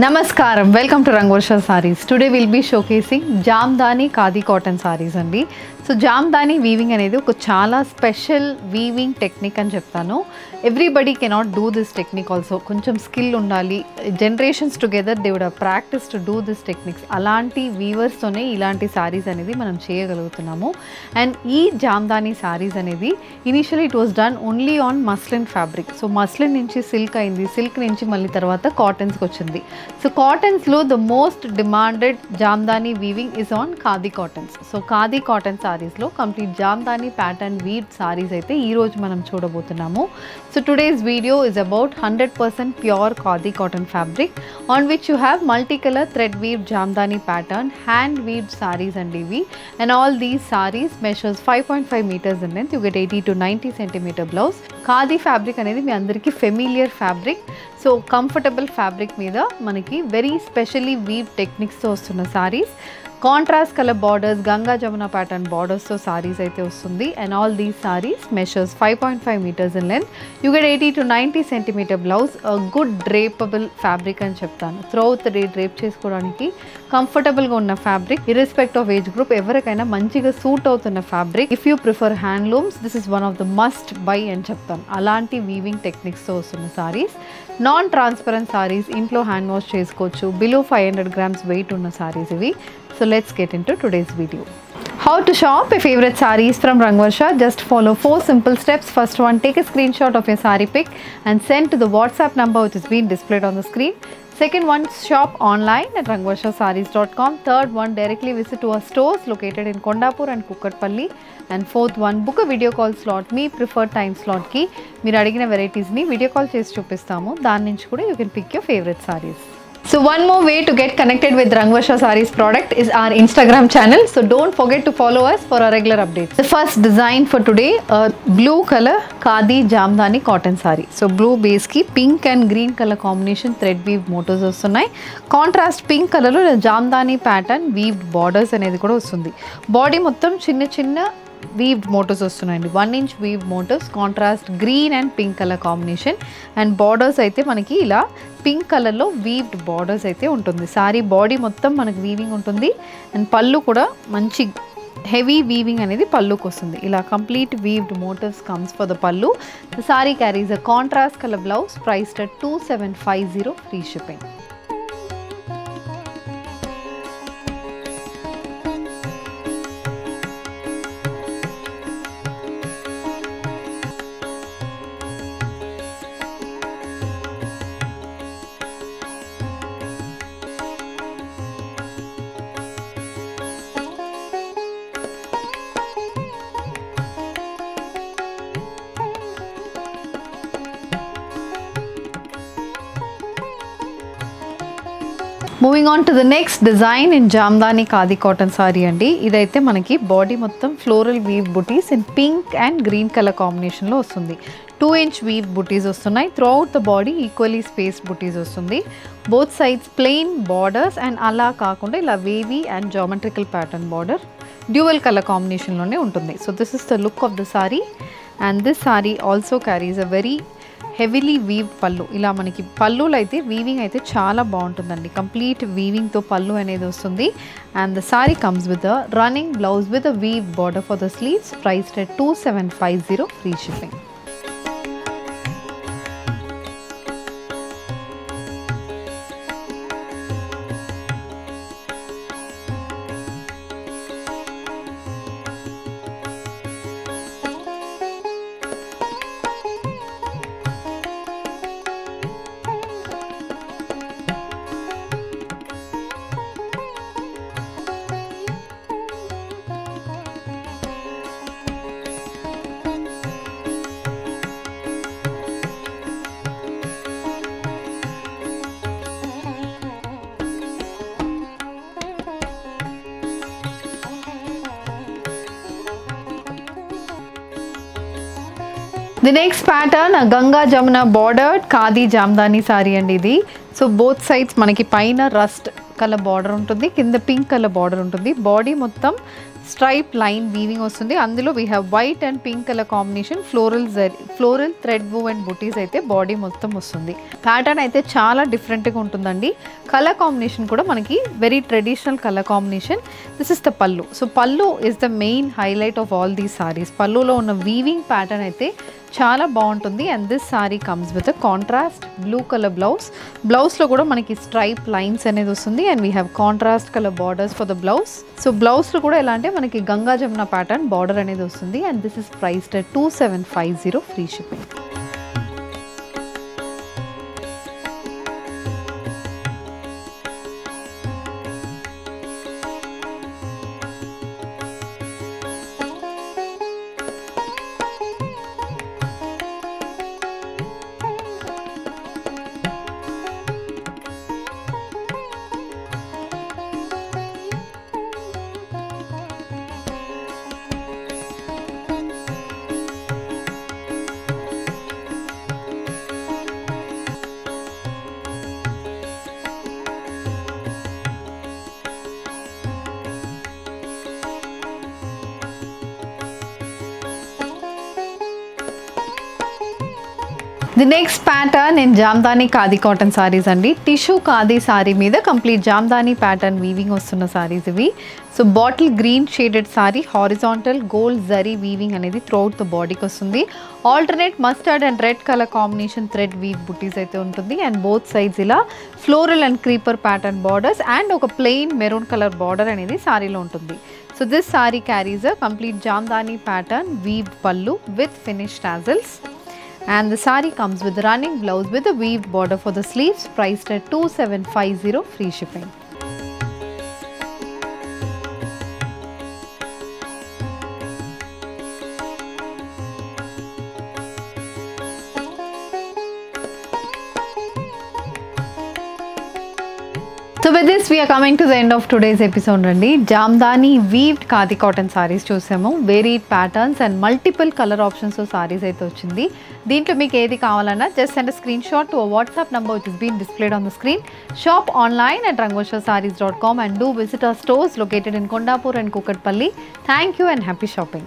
Namaskaram, welcome to Rangvarsha Sarees. Today we'll be showcasing Jamdani Khadi cotton sarees andi. So Jamdani weaving అనేది ఒక చాలా special weaving technique అని చెప్తాను. Everybody cannot do this technique also. కొంచెం skill ఉండాలి. Generations together they would have practice to do this techniques. అలాంటి వీవర్స్తోనే ఇలాంటి సారీస్ అనేది మనం చేయగలుగుతున్నాము. అండ్ ఈ జామ్దాని సారీస్ అనేది initially it was done only on muslin fabric. So muslin నుంచి సిల్క్ అయింది, సిల్క్ నుంచి మళ్ళీ తర్వాత కాటన్స్కి వచ్చింది. సో కాటన్స్లో the most demanded Jamdani weaving is on khadi cottons. So khadi cotton సారీస్లో complete Jamdani pattern weave saris అయితే ఈరోజు మనం చూడబోతున్నాము. So today's video is about 100% pure khadi cotton fabric on which you have multicolor thread weave jamdani pattern, hand weaved sarees and ivi, and all these sarees measures 5.5 meters in length. You get 80 to 90 centimeter blouse. Khadi fabric anedi మీ అందరికి familiar fabric. So comfortable fabric మీద మనకి very specially weave టెక్నిక్స్తో వస్తున్న saris. Contrast colour borders, Ganga Jamuna pattern బార్డర్స్తో సారీస్ అయితే వస్తుంది. And all these saris measures 5.5 meters in length. You get 80 to 90 centimeter blouse. Good drapable fabric అని చెప్తాను. త్రూఅవుట్ ద డే డ్రేప్ చేసుకోవడానికి కంఫర్టబుల్గా ఉన్న fabric. Irrespective of age group ఎవరికైనా మంచిగా సూట్ అవుతున్న fabric. If you prefer handlooms this is one of the must by అని చెప్తాను. అలాంటి వీవింగ్ టెక్నిక్స్తో వస్తున్న సారీస్. నాన్ ట్రాన్స్పరెంట్ సారీస్, ఇంట్లో హ్యాండ్ వాష్ చేసుకోవచ్చు. బిలో 500 grams వెయిట్ ఉన్న సారీస్ ఇవి. So let's get into today's video. How to shop your favorite sarees from Rangvarsha? Just follow 4 simple steps. First one, take a screenshot of your saree pic and send to the WhatsApp number which is being displayed on the screen. Second one, shop online at rangvarshasarees.com. Third one, directly visit to our stores located in Kondapur and Kukatpalli. And fourth one, book a video call slot. Me preferred time slot ki meer adigina varieties ni video call chesi chupistamu. Dani nunchi kuda you can pick your favorite sarees. So one more way to get connected with Rangvarsha Sarees product is our Instagram channel. So don't forget to follow us for our regular updates. The first design for today, a blue color Khadi Jamdani cotton saree. So blue base ki pink and green color combination thread weave motifs vastunnai. Contrast pink color lo Jamdani pattern weaved borders anedi kuda vastundi. Body mottam chinna chinna weaved motifs వస్తున్నాయండి. 1 inch weave motifs, contrast green and pink colour combination. And borders అయితే మనకి ఇలా pink కలర్లో weaved borders అయితే ఉంటుంది. Sorry body మొత్తం మనకి weaving ఉంటుంది. అండ్ పళ్ళు కూడా మంచి హెవీ వీవింగ్ అనేది పళ్ళుకి వస్తుంది. ఇలా complete weaved motifs comes for the pallu. The sari carries a contrast colour blouse priced at 2750 free shipping. Moving on to the next design in Jamdani khadi cotton sari అండి. ఇదైతే మనకి బాడీ మొత్తం floral weave butis in pink and green colour కాంబినేషన్లో వస్తుంది. 2 inch weave butis వస్తున్నాయి. Throughout the body equally space butis వస్తుంది. Both sides plain borders and అలా కాకుండా ఇలా wavy and geometrical pattern border dual colour కాంబినేషన్లోనే ఉంటుంది. So this is the look of the sari. And this sari also carries a very heavily weave pallu. ఇలా మనకి పళ్ళులో అయితే వీవింగ్ అయితే చాలా బాగుంటుందండి. కంప్లీట్ వీవింగ్తో పళ్ళు అనేది వస్తుంది. And the sari comes with a running blouse with a weave border for the sleeves priced at 2750 free shipping. The next pattern, a Ganga Jamuna bordered Khadi Jamdani saree and idi. So both sides manaki paina rust colour border ఉంటుంది, కింద pink colour border ఉంటుంది. Body మొత్తం stripe line weaving వస్తుంది. అందులో we have white and pink colour combination floral thread వూ and butis అయితే body మొత్తం వస్తుంది. ప్యాటర్న్ అయితే చాలా డిఫరెంట్గా ఉంటుందండి. కలర్ కాంబినేషన్ కూడా మనకి very traditional colour combination. This is the పల్లు. సో పల్లు is the main highlight of all these saris. పల్లులో ఉన్న వీవింగ్ ప్యాటర్న్ అయితే చాలా బాగుంటుంది. And this sorry comes with a contrast blue colour బ్లౌజ్లో కూడా మనకి స్ట్రైప్ లైన్స్ అనేది వస్తుంది. And we have contrast colour borders for the blouse. So బ్లౌజ్లో కూడా ఎలా అంటే మనకి గంగా జమున ప్యాటర్న్ బార్డర్ అనేది వస్తుంది. And this is priced at 2750 free shipping. The next pattern in Jamdani khadi cotton saris అండి. టిష్యూ ఖాదీ సారీ మీద కంప్లీట్ జామ్దాని ప్యాటర్న్ వీవింగ్ వస్తున్న సారీస్ ఇవి. So bottle green shaded sari, horizontal gold zari weaving అనేది త్రూఅవుట్ ద బాడీకి వస్తుంది. Alternate mustard and red colour combination thread weave butis అయితే ఉంటుంది. And both sides ఇలా floral and creeper pattern borders and ఒక ప్లెయిన్ మెరూన్ కలర్ బార్డర్ అనేది సారీలో ఉంటుంది. So this sari carries a complete Jamdani pattern weave pallu with finished tassels. And the saree comes with running blouse with a weaved border for the sleeves, priced at 2750 free shipping. So with this we are coming to the end of today's episode అండి. Jamdani weaved khadi cotton saris చూసాము. Varied patterns and multiple colour options saris అయితే వచ్చింది. దీంట్లో మీకు ఏది కావాలన్నా just send screen shot to a WhatsApp number which is being displayed on the screen. Shop online at rangoshasarees.com and do visit our stores located in Kondapur and Kukatpalli. Thank you and happy shopping.